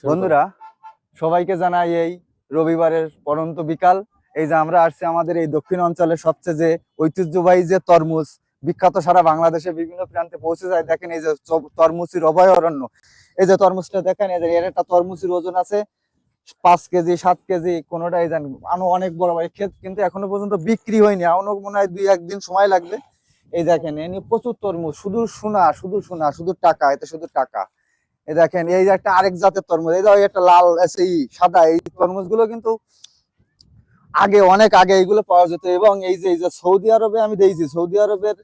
বন্ধুরা সবাইকে জানাই এই রবিবারের পরন্ত বিকাল। এই যে আমরা আসছি আমাদের এই দক্ষিণ অঞ্চলের সবচেয়ে যে ঐতিহ্যবাহী যে তরমুজ, বিখ্যাত সারা বাংলাদেশে বিভিন্ন প্রান্তে পৌঁছে যায়। দেখেন এই যে তরমুজের অভয়ারণ্য। এই যে তরমুজটা দেখেন, এর একটা তরমুজের ওজন আছে 5 কেজি 7 কেজি, কোনোটাই জানি অনেক বড় বড় ক্ষেত, কিন্তু এখনো পর্যন্ত বিক্রি হয়নি। এখনো মনে হয় 2-1 দিন সময় লাগবে। এই দেখেন এনে প্রচুর তরমুজ, শুধু সোনা শুধু সোনা, শুধু টাকা, এতে শুধু টাকা। এই দেখেন এই যে একটা আরেক জাতের তরমুজ, এই যে একটা লাল এই সাদা, এই তরমুজ গুলো কিন্তু আগে অনেক আগে এইগুলো পাওয়া যেত। এবং এই যে সৌদি আরবে আমি দেখছি, সৌদি আরবের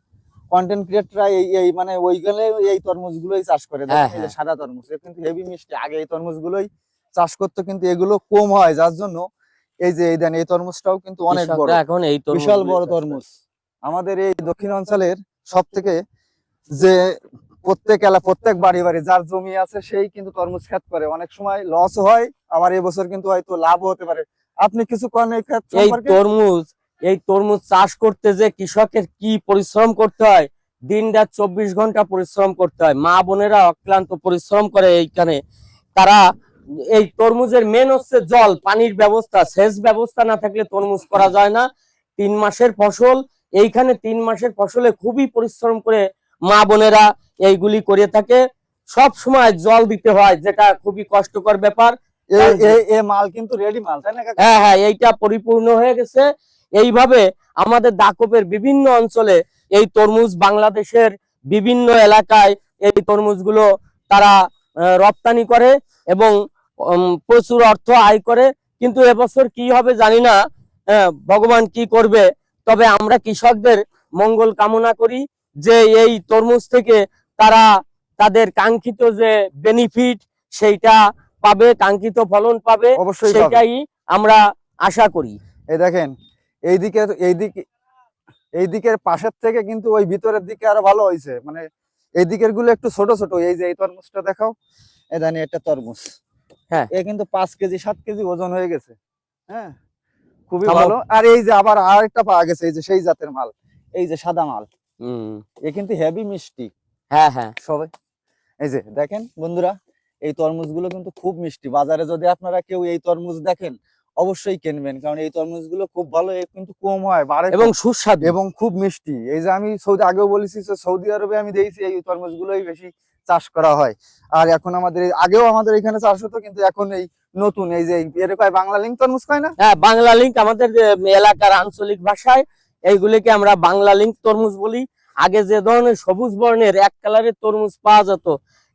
কন্টেন্ট ক্রিয়েটররা এই মানে ওইখানে এই তরমুজ গুলোই চাষ করে। দেখেন এই যে সাদা তরমুজ, কিন্তু হেভি মিষ্টি। আগে এই তরমুজ গুলোই চাষ করতো, কিন্তু এগুলো কম হয়, যার জন্য এই যে এই দেন এই তরমুজটাও কিন্তু অনেক বড়, এখন এই বিশাল বড় তরমুজ। আমাদের এই দক্ষিণ অঞ্চলের সব থেকে যে প্রত্যেক বাড়ি বাড়ি যার জমি আছে সেই কিন্তু তরমুজ ক্ষেত করে। অনেক সময় লস হয়, আবার এবছর কিন্তু হয়তো লাভ হতে পারে। আপনি কিছু করেন এই ক্ষেত সম্পর্কে? এই তরমুজ চাষ করতে যে কৃষকের কি পরিশ্রম করতে হয়, দিন রাত 24 ঘন্টা পরিশ্রম করতে হয়। মা বোনেরা অক্লান্ত পরিশ্রম করে এইখানে। তারা এই তরমুজের মেন হচ্ছে জল, পানির ব্যবস্থা, সেচ ব্যবস্থা না থাকলে তরমুজ করা যায় না। 3 মাসের ফসল, এইখানে 3 মাসের ফসলে খুবই পরিশ্রম করে মা বোনেরা এইগুলি করে থাকে। সব সময় জল দিতে হয়, যেটা খুবই কষ্টকর ব্যাপার। এই মাল কিন্তু রেডি মাল, তাই না? হ্যাঁ হ্যাঁ, এইটা পরিপূর্ণ হয়ে গেছে। এইভাবে আমাদের দাকপের বিভিন্ন অঞ্চলে এই তরমুজ, বাংলাদেশের বিভিন্ন এলাকায় এই তরমুজগুলো তারা রপ্তানি করে এবং প্রচুর অর্থ আয় করে। কিন্তু এবছর কি হবে জানি না, ভগবান কি করবে। তবে আমরা কৃষকদের মঙ্গল কামনা করি যে এই তরমুজ থেকে তারা তাদের কাঙ্ক্ষিত যে বেনিফিট সেইটা পাবে, কাঙ্ক্ষিত ফলন পাবে, অবশ্যই সেটাই আমরা আশা করি। এই দেখেন এইদিকের পাশের থেকে কিন্তু ওই ভিতরের দিকে আরো ভালো হয়েছে। মানে এই দিকের গুলো একটু ছোট ছোট। এই যে এই তরমুজটা দেখাও, এই জানি একটা তরমুজ, হ্যাঁ, এ কিন্তু 5 কেজি 7 কেজি ওজন হয়ে গেছে। হ্যাঁ, খুবই ভালো। আর এই যে আবার আরেকটা পাওয়া গেছে, এই যে সেই জাতের মাল, এই যে সাদা মাল, এ কিন্তু হেভি মিষ্টি। হ্যাঁ হ্যাঁ, সবাই এই যে দেখেন বন্ধুরা, এই তরমুজ গুলো কিন্তু খুব মিষ্টি। বাজারে যদি আপনারা কেউ এই তরমুজ দেখেন অবশ্যই কিনবেন, কারণ এই তরমুজ গুলো খুব ভালো, কিন্তু কম হয় এবং সুস্বাদু এবং খুব মিষ্টি। এই যে আমি আগেও বলেছি, সৌদি আরবে আমি দেখছি এই তরমুজ গুলোই বেশি চাষ করা হয়। আর এখন আগেও আমাদের এখানে চাষ হতো, কিন্তু এখন এই নতুন এই যে এরকম বাংলা লিঙ্ক তরমুজ কয় না? হ্যাঁ, বাংলা লিঙ্ক আমাদের এলাকার আঞ্চলিক ভাষায় এইগুলিকে আমরা বাংলা লিঙ্ক তরমুজ বলি। আগে যে ধরনের সবুজ বর্ণের এক কালারের তরমুজ পাওয়া যেত,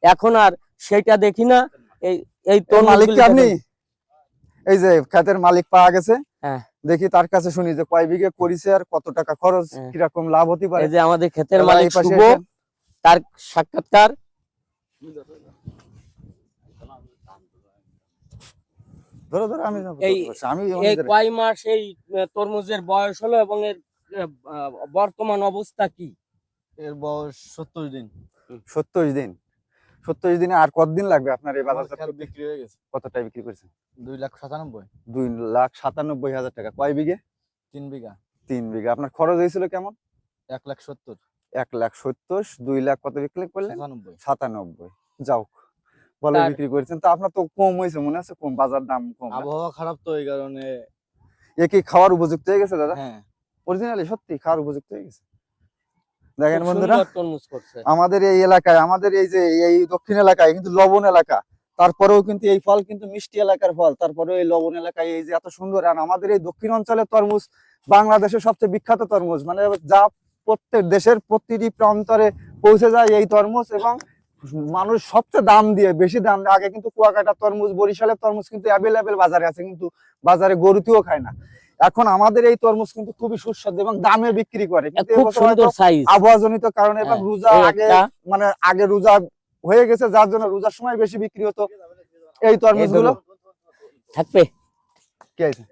এখন আর সেটা দেখি না। এই তরমুজ আপনি এই যে ক্ষেতের মালিক পাওয়া গেছে, হ্যাঁ, দেখি তার কাছে শুনি যে কয় বিঘে করেছে আর কত টাকা খরচ, কিরকম লাভ হতে পারে। এই যে আমাদের ক্ষেতের মালিক শুভ, তার সাক্ষাৎকার। এই কয় মাস এই তরমুজের বয়স হলো এবং এর বর্তমান অবস্থা কি? এর বয়স 70 দিন। 70 দিন। 70 দিনে আর কতদিন লাগবে আপনার এই বাজার বিক্রি হয়ে গেছে? কতটাই বিক্রি করেছেন? 2,97,000। 2,97,000 টাকা। কয় বিঘে? 3 বিঘা। 3 বিঘা। আপনার খরচ হয়েছিল কেমন? 1,70,000। 1,70,000, 2 লাখ কত বিক্রি করলেন? 97। যাও ভালো বিক্রি করেছেন। তো আপনার তো কম হয়েছে মনে আছে, কম বাজার দাম কম। আবহাওয়া খারাপ তো এই কারণে। এ কি খাওয়ার উপযুক্ত হয়ে গেছে দাদা? হ্যাঁ, অরিজিনালি সত্যি খাওয়ার উপযুক্ত হয়ে গেছে। দেখেন বন্ধুরা, আমাদের এই এলাকায়, আমাদের এই যে এই দক্ষিণ এলাকায় কিন্তু লবণ এলাকা, তারপরেও কিন্তু এই ফল কিন্তু মিষ্টি এলাকার ফল, তারপরেও এই লবণ এলাকায় এই যে এত সুন্দর। আর আমাদের এই দক্ষিণ অঞ্চলের তরমুজ বাংলাদেশের সবচেয়ে বিখ্যাত তরমুজ, মানে যা প্রত্যেক দেশের প্রতিটি প্রান্তরে পৌঁছে যায় এই তরমুজ। এবং মানুষ সবচেয়ে দাম দিয়ে, বেশি দাম দিয়ে। আগে কিন্তু কুয়াকাটার তরমুজ, বরিশালের তরমুজ কিন্তু অ্যাভেলেবেল বাজারে আছে, কিন্তু বাজারে গরুতেও খায় না। এখন আমাদের এই তরমুজ কিন্তু খুবই সুস্বাদু এবং দামে বিক্রি করে। আবহাওয়াজনিত কারণে এবং রোজা আগে, মানে আগে রোজা হয়ে গেছে, যার জন্য রোজার সময় বেশি বিক্রি হতো এই তরমুজ গুলো। থাকবে কি আছে?